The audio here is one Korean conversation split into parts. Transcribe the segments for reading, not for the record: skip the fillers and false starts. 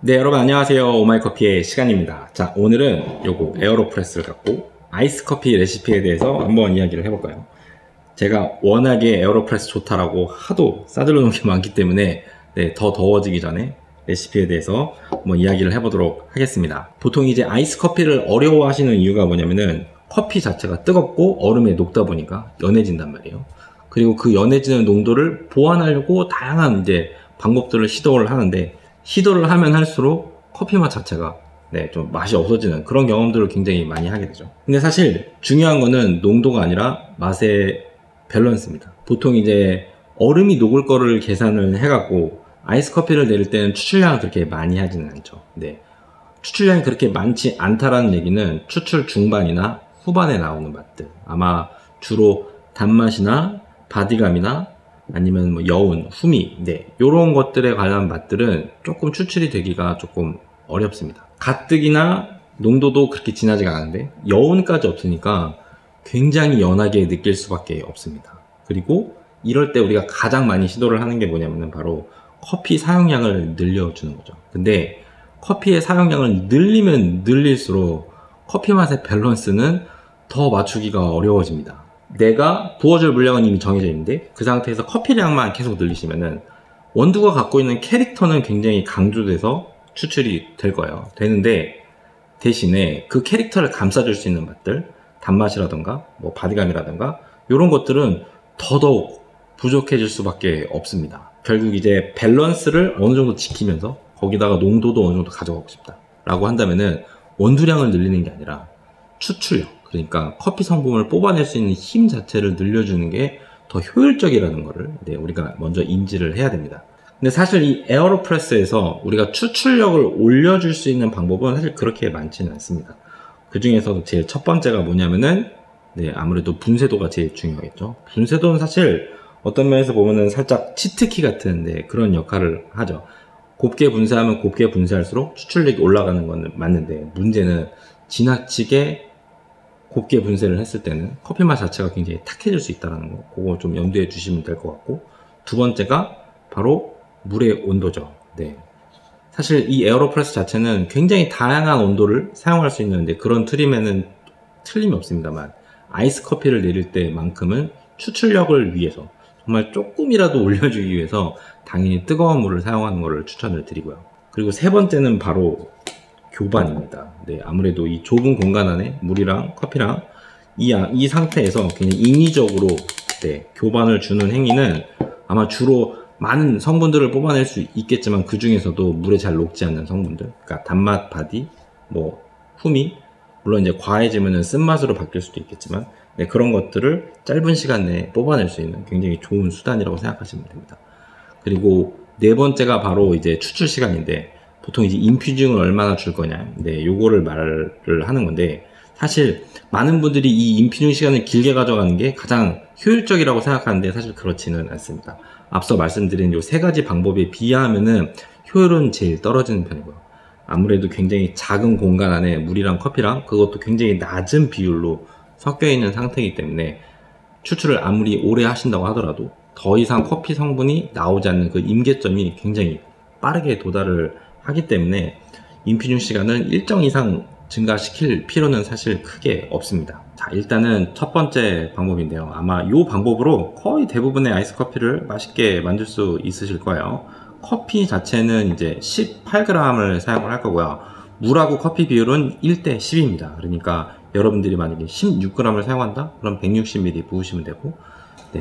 네, 여러분 안녕하세요. 오마이커피의 시간입니다. 자, 오늘은 요거 에어로프레스를 갖고 아이스 커피 레시피에 대해서 한번 이야기를 해볼까요? 제가 워낙에 에어로프레스 좋다라고 하도 싸들러 놓은 게 많기 때문에 더 더워지기 전에 레시피에 대해서 한번 이야기를 해보도록 하겠습니다. 보통 이제 아이스 커피를 어려워하시는 이유가 뭐냐면은 커피 자체가 뜨겁고 얼음에 녹다 보니까 연해진단 말이에요. 그리고 그 연해지는 농도를 보완하려고 다양한 이제 방법들을 시도를 하는데, 시도를 하면 할수록 커피 맛 자체가 좀 맛이 없어지는 그런 경험들을 굉장히 많이 하게 되죠. 근데 사실 중요한 거는 농도가 아니라 맛의 밸런스입니다. 보통 이제 얼음이 녹을 거를 계산을 해갖고 아이스 커피를 내릴 때는 추출량을 그렇게 많이 하지는 않죠. 추출량이 그렇게 많지 않다라는 얘기는 추출 중반이나 후반에 나오는 맛들, 아마 주로 단맛이나 바디감이나 아니면 뭐 여운, 후미, 요런 것들에 관한 맛들은 조금 추출이 되기가 조금 어렵습니다. 가뜩이나 농도도 그렇게 진하지가 않은데 여운까지 없으니까 굉장히 연하게 느낄 수밖에 없습니다. 그리고 이럴 때 우리가 가장 많이 시도를 하는 게 뭐냐면 바로 커피 사용량을 늘려주는 거죠. 근데 커피의 사용량을 늘리면 늘릴수록 커피 맛의 밸런스는 더 맞추기가 어려워집니다. 내가 부어줄 물량은 이미 정해져 있는데 그 상태에서 커피량만 계속 늘리시면은 원두가 갖고 있는 캐릭터는 굉장히 강조돼서 추출이 될 거예요. 되는데 대신에 그 캐릭터를 감싸줄 수 있는 맛들, 단맛이라던가 뭐 바디감이라던가 이런 것들은 더더욱 부족해질 수밖에 없습니다. 결국 이제 밸런스를 어느 정도 지키면서 거기다가 농도도 어느 정도 가져가고 싶다 라고 한다면은 원두량을 늘리는 게 아니라 추출력, 그러니까 커피 성분을 뽑아낼 수 있는 힘 자체를 늘려주는 게 더 효율적이라는 거를 우리가 먼저 인지를 해야 됩니다. 근데 사실 이 에어로프레스에서 우리가 추출력을 올려줄 수 있는 방법은 사실 그렇게 많지는 않습니다. 그 중에서도 제일 첫 번째가 뭐냐면은 아무래도 분쇄도가 제일 중요하겠죠. 분쇄도는 사실 어떤 면에서 보면은 살짝 치트키 같은 그런 역할을 하죠. 곱게 분쇄하면 곱게 분쇄할수록 추출력이 올라가는 건 맞는데, 문제는 지나치게 곱게 분쇄를 했을 때는 커피 맛 자체가 굉장히 탁해질 수 있다는 거, 그거 좀 염두에 주시면 될 것 같고, 두 번째가 바로 물의 온도죠. 사실 이 에어로프레스 자체는 굉장히 다양한 온도를 사용할 수 있는데 그런 틀임에는 틀림이 없습니다만, 아이스 커피를 내릴 때만큼은 추출력을 위해서 정말 조금이라도 올려주기 위해서 당연히 뜨거운 물을 사용하는 것을 추천을 드리고요. 그리고 세 번째는 바로 교반입니다. 아무래도 이 좁은 공간 안에 물이랑 커피랑 이 상태에서 굉장히 인위적으로 교반을 주는 행위는 아마 주로 많은 성분들을 뽑아낼 수 있겠지만 그 중에서도 물에 잘 녹지 않는 성분들, 그러니까 단맛, 바디, 뭐 후미, 물론 이제 과해지면은 쓴맛으로 바뀔 수도 있겠지만 그런 것들을 짧은 시간 내에 뽑아낼 수 있는 굉장히 좋은 수단이라고 생각하시면 됩니다. 그리고 네 번째가 바로 이제 추출 시간인데, 보통 이제 인퓨징을 얼마나 줄 거냐, 요거를 말을 하는 건데, 사실 많은 분들이 이 인퓨징 시간을 길게 가져가는 게 가장 효율적이라고 생각하는데 사실 그렇지는 않습니다. 앞서 말씀드린 요 세 가지 방법에 비하면은 효율은 제일 떨어지는 편이고요. 아무래도 굉장히 작은 공간 안에 물이랑 커피랑 그것도 굉장히 낮은 비율로 섞여 있는 상태이기 때문에 추출을 아무리 오래 하신다고 하더라도 더 이상 커피 성분이 나오지 않는 그 임계점이 굉장히 빠르게 도달을 하기 때문에 인퓨징 시간은 일정 이상 증가시킬 필요는 사실 크게 없습니다. 자, 일단은 첫 번째 방법인데요. 아마 이 방법으로 거의 대부분의 아이스 커피를 맛있게 만들 수 있으실 거예요. 커피 자체는 이제 18g을 사용을 할 거고요. 물하고 커피 비율은 1대 10입니다. 그러니까 여러분들이 만약에 16g을 사용한다? 그럼 160ml 부으시면 되고,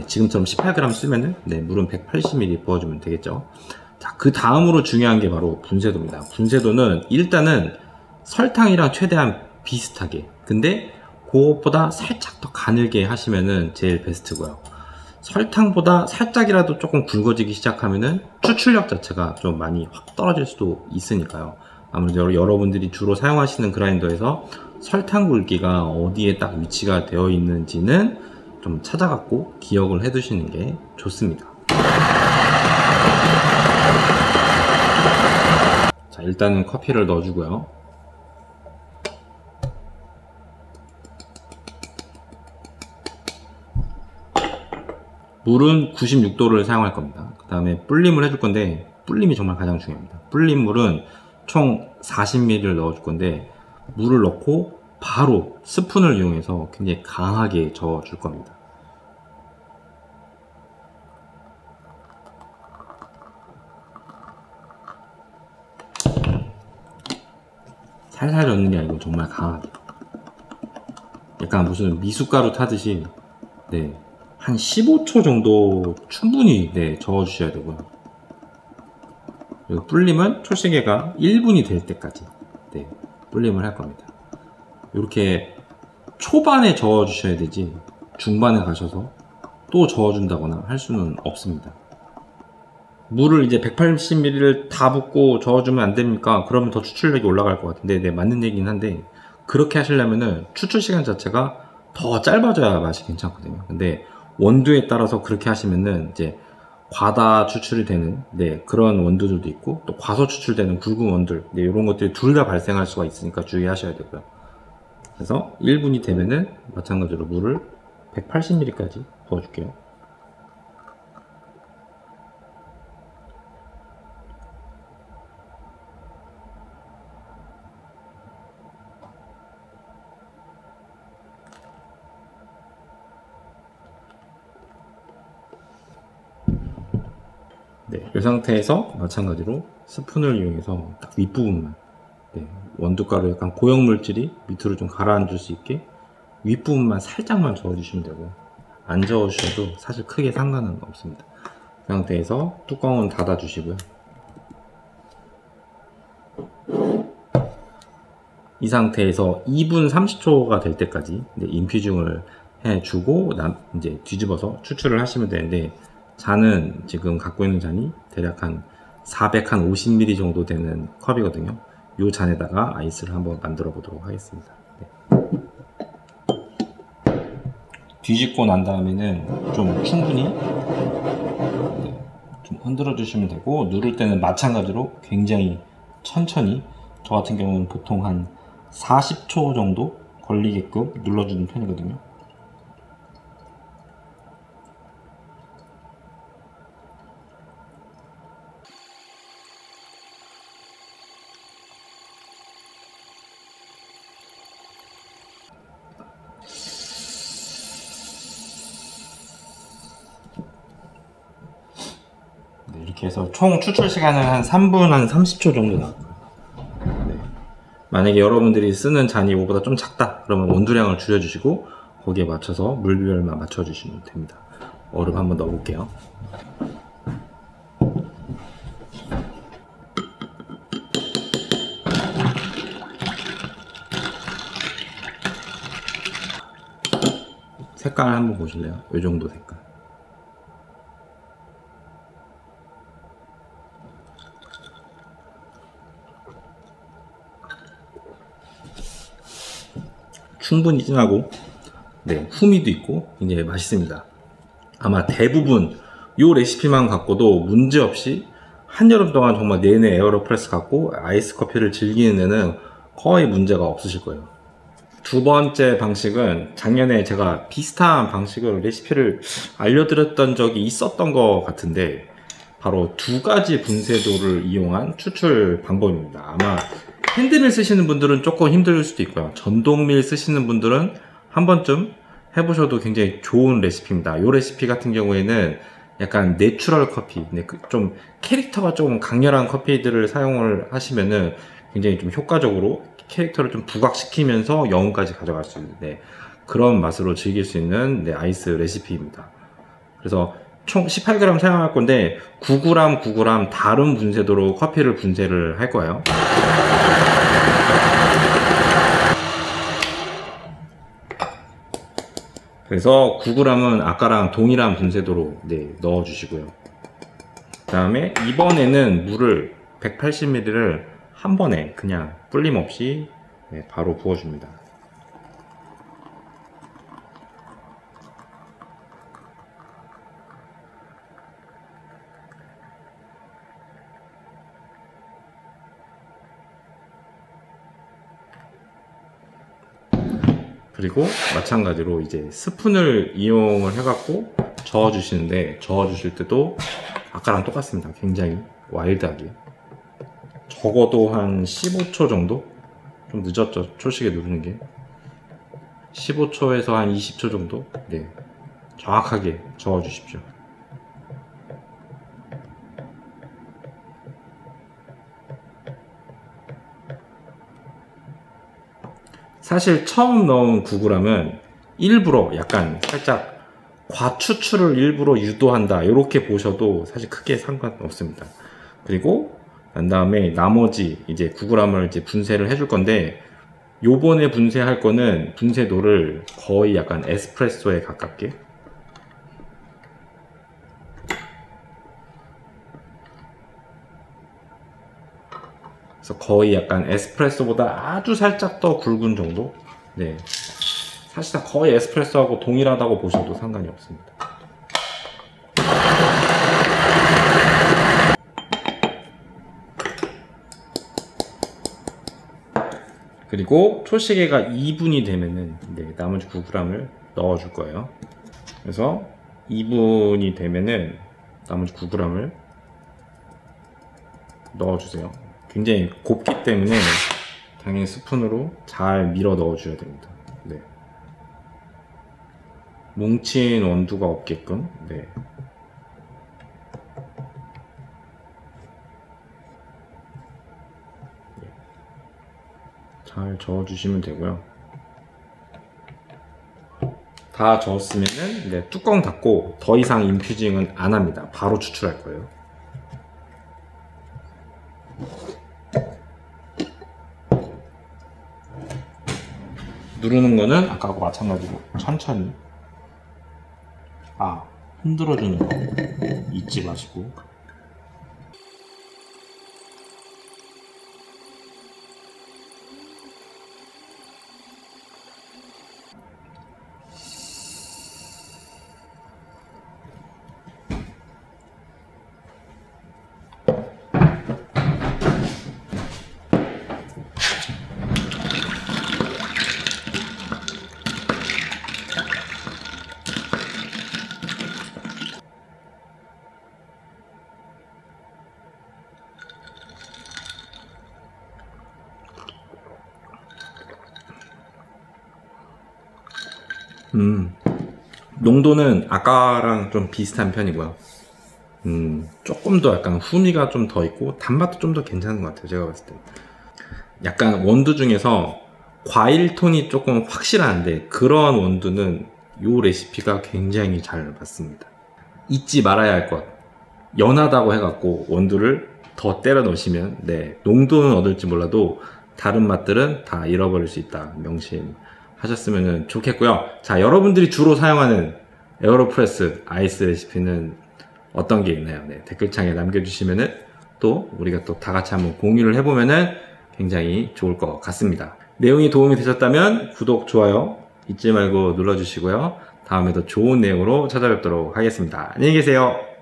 지금처럼 18g 쓰면은 물은 180ml 부어주면 되겠죠. 자, 그 다음으로 중요한 게 바로 분쇄도입니다. 분쇄도는 일단은 설탕이랑 최대한 비슷하게, 근데 그것보다 살짝 더 가늘게 하시면은 제일 베스트고요. 설탕보다 살짝이라도 조금 굵어지기 시작하면은 추출력 자체가 좀 많이 확 떨어질 수도 있으니까요. 아무래도 여러분들이 주로 사용하시는 그라인더에서 설탕 굵기가 어디에 딱 위치가 되어 있는지는 좀 찾아갖고 기억을 해 두시는 게 좋습니다. 자, 일단은 커피를 넣어주고요. 물은 96도를 사용할 겁니다. 그 다음에 불림을 해줄 건데, 불림이 정말 가장 중요합니다. 불린 물은 총 40ml를 넣어줄 건데 물을 넣고 바로 스푼을 이용해서 굉장히 강하게 저어줄 겁니다. 살살 넣는 게 아니고 정말 강하게, 약간 무슨 미숫가루 타듯이 네, 한 15초 정도 충분히 네, 저어주셔야 되고요. 그리고 불림은 초시계가 1분이 될 때까지 네, 불림을 할 겁니다. 이렇게 초반에 저어주셔야 되지 중반에 가셔서 또 저어준다거나 할 수는 없습니다. 물을 이제 180ml를 다 붓고 저어주면 안 됩니까? 그러면 더 추출력이 올라갈 것 같은데, 네, 맞는 얘기긴 한데, 그렇게 하시려면은 추출 시간 자체가 더 짧아져야 맛이 괜찮거든요. 근데 원두에 따라서 그렇게 하시면은 이제 과다 추출이 되는 네, 그런 원두들도 있고, 또 과소 추출되는 굵은 원두, 네, 이런 것들이 둘 다 발생할 수가 있으니까 주의하셔야 되고요. 그래서 1분이 되면은 마찬가지로 물을 180ml까지 부어줄게요. 네, 이 상태에서 마찬가지로 스푼을 이용해서 딱 윗부분만 네, 원두가루 약간 고형물질이 밑으로 좀 가라앉을 수 있게 윗부분만 살짝만 저어주시면 되고, 안 저어주셔도 사실 크게 상관은 없습니다. 이 상태에서 뚜껑은 닫아 주시고요. 이 상태에서 2분 30초가 될 때까지 인퓨징을 해주고 이제 뒤집어서 추출을 하시면 되는데, 잔은 지금 갖고 있는 잔이 대략 한 450ml 정도 되는 컵이거든요. 이 잔에다가 아이스를 한번 만들어 보도록 하겠습니다. 네. 뒤집고 난 다음에는 좀 충분히 좀 흔들어 주시면 되고, 누를 때는 마찬가지로 굉장히 천천히, 저 같은 경우는 보통 한 40초 정도 걸리게끔 눌러주는 편이거든요. 네, 이렇게 해서 총 추출 시간은 한 3분 한 30초 정도 나와요. 네. 만약에 여러분들이 쓰는 잔이 이거보다 좀 작다 그러면 원두량을 줄여주시고 거기에 맞춰서 물 비율만 맞춰주시면 됩니다. 얼음 한번 넣어볼게요. 색깔 한번 보실래요? 이 정도 색깔. 충분히 진하고 네, 후미도 있고 굉장히 맛있습니다. 아마 대부분 이 레시피만 갖고도 문제없이 한여름 동안 정말 내내 에어로프레스 갖고 아이스 커피를 즐기는 데는 거의 문제가 없으실 거예요. 두 번째 방식은 작년에 제가 비슷한 방식으로 레시피를 알려드렸던 적이 있었던 것 같은데, 바로 두 가지 분쇄도를 이용한 추출 방법입니다. 아마 핸드밀 쓰시는 분들은 조금 힘들 수도 있고요. 전동밀 쓰시는 분들은 한 번쯤 해보셔도 굉장히 좋은 레시피입니다. 이 레시피 같은 경우에는 약간 내추럴 커피, 좀 캐릭터가 좀 강렬한 커피들을 사용을 하시면은 굉장히 좀 효과적으로 캐릭터를 좀 부각시키면서 영혼까지 가져갈 수 있는 그런 맛으로 즐길 수 있는 아이스 레시피입니다. 그래서 총 18g 사용할 건데 9g, 9g 다른 분쇄도로 커피를 분쇄를 할 거예요. 그래서 9g은 아까랑 동일한 분쇄도로 넣어 주시고요. 그 다음에 이번에는 물을 180ml를 한 번에 그냥 불림 없이 바로 부어줍니다. 그리고 마찬가지로 이제 스푼을 이용을 해갖고 저어주시는데, 저어주실 때도 아까랑 똑같습니다. 굉장히 와일드하게 적어도 한 15초 정도? 좀 늦었죠, 초시계 누르는 게. 15초에서 한 20초 정도? 네, 정확하게 저어 주십시오. 사실 처음 넣은 9g은 일부러 약간 살짝 과추출을 일부러 유도한다 이렇게 보셔도 사실 크게 상관없습니다. 그리고 난 다음에 나머지 이제 9g을 이제 분쇄를 해줄 건데, 요번에 분쇄할 거는 분쇄도를 거의 약간 에스프레소에 가깝게, 그래서 거의 약간 에스프레소보다 아주 살짝 더 굵은 정도. 네, 사실상 거의 에스프레소하고 동일하다고 보셔도 상관이 없습니다. 그리고 초시계가 2분이 되면은 나머지 9g을 넣어 줄 거예요. 그래서 2분이 되면은 나머지 9g을 넣어 주세요. 굉장히 곱기 때문에 당연히 스푼으로 잘 밀어 넣어 줘야 됩니다. 네, 뭉친 원두가 없게끔. 네, 잘 저어주시면 되고요. 다 저었으면은 뚜껑 닫고 더 이상 인퓨징은 안 합니다. 바로 추출할 거예요. 누르는 거는 아까하고 마찬가지로 천천히, 흔들어주는 거 잊지 마시고. 농도는 아까랑 좀 비슷한 편이고요. 조금 더 약간 후미가 좀 더 있고 단맛도 좀 더 괜찮은 것 같아요, 제가 봤을 때. 약간 원두 중에서 과일 톤이 조금 확실한데, 그런 원두는 이 레시피가 굉장히 잘 맞습니다. 잊지 말아야 할 것, 연하다고 해갖고 원두를 더 때려 넣으시면 농도는 얻을지 몰라도 다른 맛들은 다 잃어버릴 수 있다, 명심하셨으면 좋겠고요. 자, 여러분들이 주로 사용하는 에어로프레스 아이스 레시피는 어떤 게 있나요? 댓글창에 남겨주시면은 또 우리가 또 다 같이 한번 공유를 해보면은 굉장히 좋을 것 같습니다. 내용이 도움이 되셨다면 구독, 좋아요 잊지 말고 눌러주시고요. 다음에도 좋은 내용으로 찾아뵙도록 하겠습니다. 안녕히 계세요.